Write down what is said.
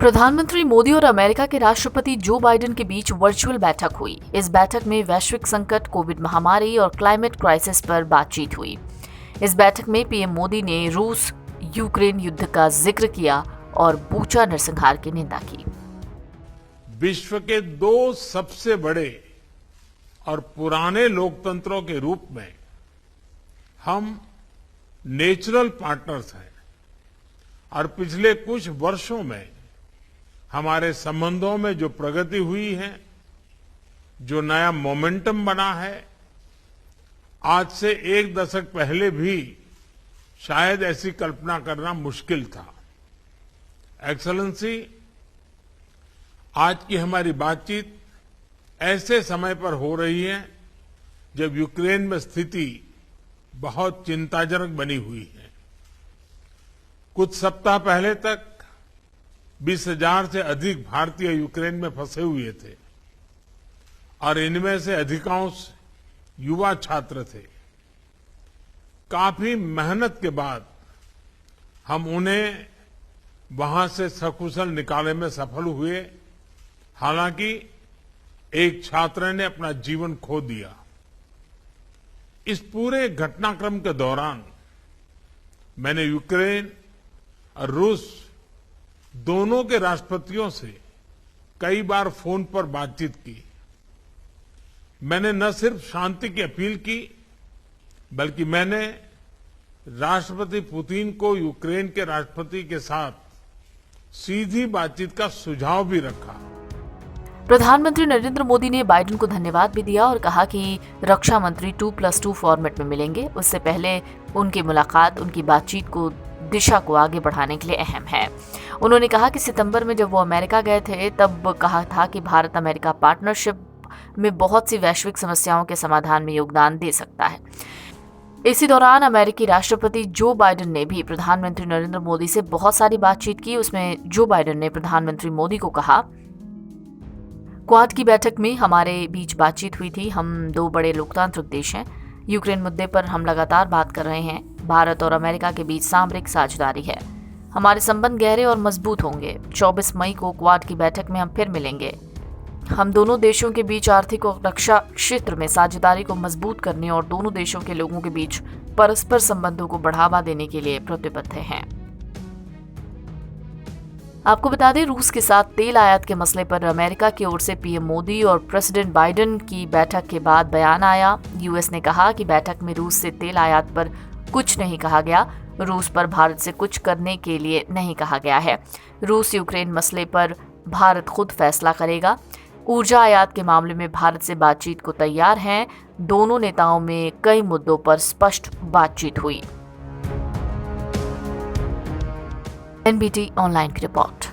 प्रधानमंत्री मोदी और अमेरिका के राष्ट्रपति जो बाइडेन के बीच वर्चुअल बैठक हुई। इस बैठक में वैश्विक संकट, कोविड महामारी और क्लाइमेट क्राइसिस पर बातचीत हुई। इस बैठक में पीएम मोदी ने रूस यूक्रेन युद्ध का जिक्र किया और बूचा नरसंहार की निंदा की। विश्व के दो सबसे बड़े और पुराने लोकतंत्रों के रूप में हम नेचुरल पार्टनर्स हैं और पिछले कुछ वर्षों में हमारे संबंधों में जो प्रगति हुई है, जो नया मोमेंटम बना है, आज से एक दशक पहले भी शायद ऐसी कल्पना करना मुश्किल था। एक्सेलेंसी, आज की हमारी बातचीत ऐसे समय पर हो रही है जब यूक्रेन में स्थिति बहुत चिंताजनक बनी हुई है। कुछ सप्ताह पहले तक 20,000 से अधिक भारतीय यूक्रेन में फंसे हुए थे और इनमें से अधिकांश युवा छात्र थे। काफी मेहनत के बाद हम उन्हें वहां से सकुशल निकालने में सफल हुए। हालांकि एक छात्र ने अपना जीवन खो दिया। इस पूरे घटनाक्रम के दौरान मैंने यूक्रेन और रूस दोनों के राष्ट्रपतियों से कई बार फोन पर बातचीत की। मैंने न सिर्फ शांति की अपील की, बल्कि मैंने राष्ट्रपति पुतिन को यूक्रेन के राष्ट्रपति के साथ सीधी बातचीत का सुझाव भी रखा। प्रधानमंत्री नरेंद्र मोदी ने बाइडेन को धन्यवाद भी दिया और कहा कि रक्षा मंत्री 2+2 फॉर्मेट में मिलेंगे। उससे पहले उनकी मुलाकात उनकी बातचीत को दिशा को आगे बढ़ाने के लिए अहम है। उन्होंने कहा कि सितंबर में जब वो अमेरिका गए थे तब कहा था कि भारत अमेरिका पार्टनरशिप में बहुत सी वैश्विक समस्याओं के समाधान में योगदान दे सकता है। इसी दौरान अमेरिकी राष्ट्रपति जो बाइडेन ने भी प्रधानमंत्री नरेंद्र मोदी से बहुत सारी बातचीत की। उसमें जो बाइडेन ने प्रधानमंत्री मोदी को कहा, क्वाड की बैठक में हमारे बीच बातचीत हुई थी। हम दो बड़े लोकतांत्रिक देश हैं। यूक्रेन मुद्दे पर हम लगातार बात कर रहे हैं। भारत और अमेरिका के बीच सामरिक साझेदारी है। हमारे संबंध गहरे और मजबूत होंगे। 24 मई को क्वाड की बैठक में हम फिर मिलेंगे। हम दोनों देशों के बीच आर्थिक और रक्षा क्षेत्र में साझेदारी को मजबूत करने और दोनों देशों के लोगों के बीच परस्पर संबंधों को बढ़ावा देने के लिए प्रतिबद्ध हैं। आपको बता दें, रूस के साथ तेल आयात के मसले पर अमेरिका की ओर से पीएम मोदी और प्रेसिडेंट बाइडेन की बैठक के बाद बयान आया। यूएस ने कहा कि बैठक में रूस से तेल आयात पर कुछ नहीं कहा गया। रूस पर भारत से कुछ करने के लिए नहीं कहा गया है। रूस यूक्रेन मसले पर भारत खुद फैसला करेगा। ऊर्जा आयात के मामले में भारत से बातचीत को तैयार हैं। दोनों नेताओं में कई मुद्दों पर स्पष्ट बातचीत हुई। एनबीटी ऑनलाइन की रिपोर्ट।